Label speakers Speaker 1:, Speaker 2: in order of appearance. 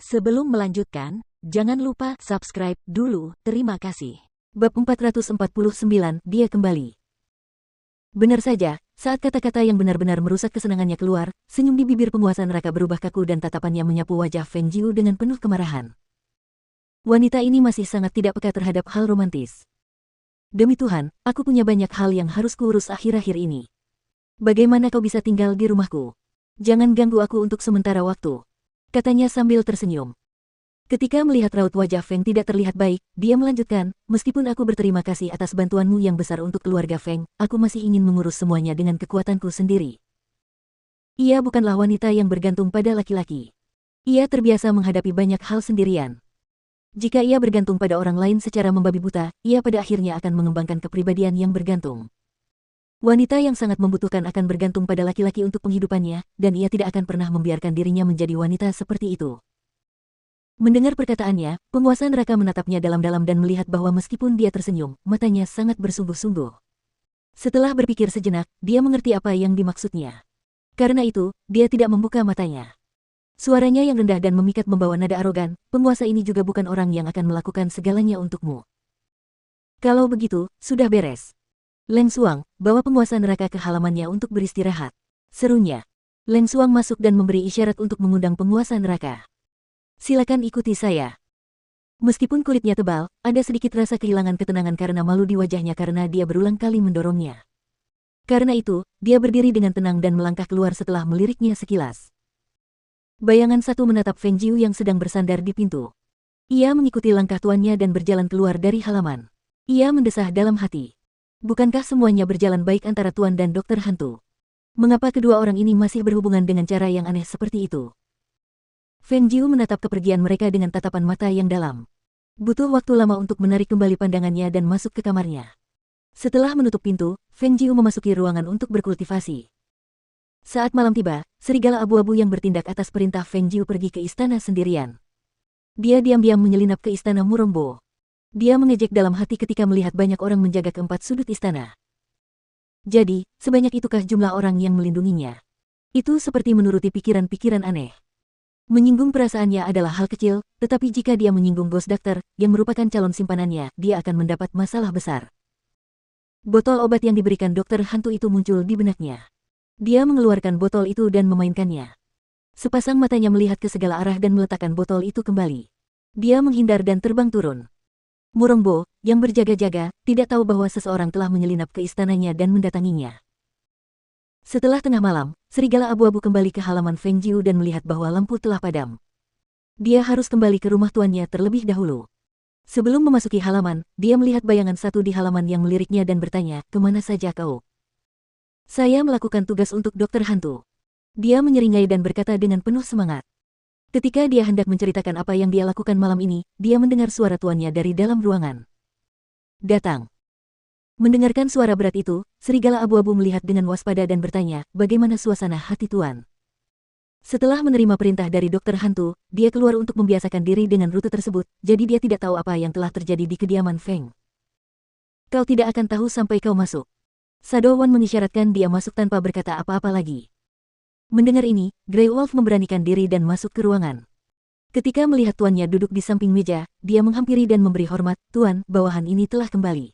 Speaker 1: Sebelum melanjutkan, jangan lupa subscribe dulu, terima kasih.
Speaker 2: Bab 449, dia kembali. Benar saja, saat kata-kata yang benar-benar merusak kesenangannya keluar, senyum di bibir penguasa neraka berubah kaku dan tatapannya menyapu wajah Feng Jiu dengan penuh kemarahan. Wanita ini masih sangat tidak peka terhadap hal romantis. Demi Tuhan, aku punya banyak hal yang harus kuurus akhir-akhir ini. Bagaimana kau bisa tinggal di rumahku? Jangan ganggu aku untuk sementara waktu, katanya sambil tersenyum. Ketika melihat raut wajah Feng tidak terlihat baik, dia melanjutkan, meskipun aku berterima kasih atas bantuanmu yang besar untuk keluarga Feng, aku masih ingin mengurus semuanya dengan kekuatanku sendiri. Ia bukanlah wanita yang bergantung pada laki-laki. Ia terbiasa menghadapi banyak hal sendirian. Jika ia bergantung pada orang lain secara membabi buta, ia pada akhirnya akan mengembangkan kepribadian yang bergantung. Wanita yang sangat membutuhkan akan bergantung pada laki-laki untuk penghidupannya, dan ia tidak akan pernah membiarkan dirinya menjadi wanita seperti itu. Mendengar perkataannya, penguasa neraka menatapnya dalam-dalam dan melihat bahwa meskipun dia tersenyum, matanya sangat bersungguh-sungguh. Setelah berpikir sejenak, dia mengerti apa yang dimaksudnya. Karena itu, dia tidak membuka matanya. Suaranya yang rendah dan memikat membawa nada arogan, penguasa ini juga bukan orang yang akan melakukan segalanya untukmu. Kalau begitu, sudah beres. Leng Xuang, bawa penguasa neraka ke halamannya untuk beristirahat, serunya. Leng Xuang masuk dan memberi isyarat untuk mengundang penguasa neraka. Silakan ikuti saya. Meskipun kulitnya tebal, ada sedikit rasa kehilangan ketenangan karena malu di wajahnya karena dia berulang kali mendorongnya. Karena itu, dia berdiri dengan tenang dan melangkah keluar setelah meliriknya sekilas. Bayangan satu menatap Feng Jiu yang sedang bersandar di pintu. Ia mengikuti langkah tuannya dan berjalan keluar dari halaman. Ia mendesah dalam hati. Bukankah semuanya berjalan baik antara tuan dan dokter hantu? Mengapa kedua orang ini masih berhubungan dengan cara yang aneh seperti itu? Feng Jiu menatap kepergian mereka dengan tatapan mata yang dalam. Butuh waktu lama untuk menarik kembali pandangannya dan masuk ke kamarnya. Setelah menutup pintu, Feng Jiu memasuki ruangan untuk berkultivasi. Saat malam tiba, serigala abu-abu yang bertindak atas perintah Feng Jiu pergi ke istana sendirian. Dia diam-diam menyelinap ke istana Murongbo. Dia mengejek dalam hati ketika melihat banyak orang menjaga keempat sudut istana. Jadi, sebanyak itukah jumlah orang yang melindunginya? Itu seperti menuruti pikiran-pikiran aneh. Menyinggung perasaannya adalah hal kecil, tetapi jika dia menyinggung Ghost Doctor, yang merupakan calon simpanannya, dia akan mendapat masalah besar. Botol obat yang diberikan dokter hantu itu muncul di benaknya. Dia mengeluarkan botol itu dan memainkannya. Sepasang matanya melihat ke segala arah dan meletakkan botol itu kembali. Dia menghindar dan terbang turun. Murongbo, yang berjaga-jaga, tidak tahu bahwa seseorang telah menyelinap ke istananya dan mendatanginya. Setelah tengah malam, serigala abu-abu kembali ke halaman Feng Jiu dan melihat bahwa lampu telah padam. Dia harus kembali ke rumah tuannya terlebih dahulu. Sebelum memasuki halaman, dia melihat bayangan satu di halaman yang meliriknya dan bertanya, "Kemana saja kau?" "Saya melakukan tugas untuk dokter hantu." Dia menyeringai dan berkata dengan penuh semangat. Ketika dia hendak menceritakan apa yang dia lakukan malam ini, dia mendengar suara tuannya dari dalam ruangan. "Datang." Mendengarkan suara berat itu, serigala abu-abu melihat dengan waspada dan bertanya, "Bagaimana suasana hati tuan?" Setelah menerima perintah dari dokter hantu, dia keluar untuk membiasakan diri dengan rute tersebut, jadi dia tidak tahu apa yang telah terjadi di kediaman Feng. "Kau tidak akan tahu sampai kau masuk." Shadow Wan mengisyaratkan dia masuk tanpa berkata apa-apa lagi. Mendengar ini, Grey Wolf memberanikan diri dan masuk ke ruangan. Ketika melihat tuannya duduk di samping meja, dia menghampiri dan memberi hormat, "Tuan, bawahan ini telah kembali."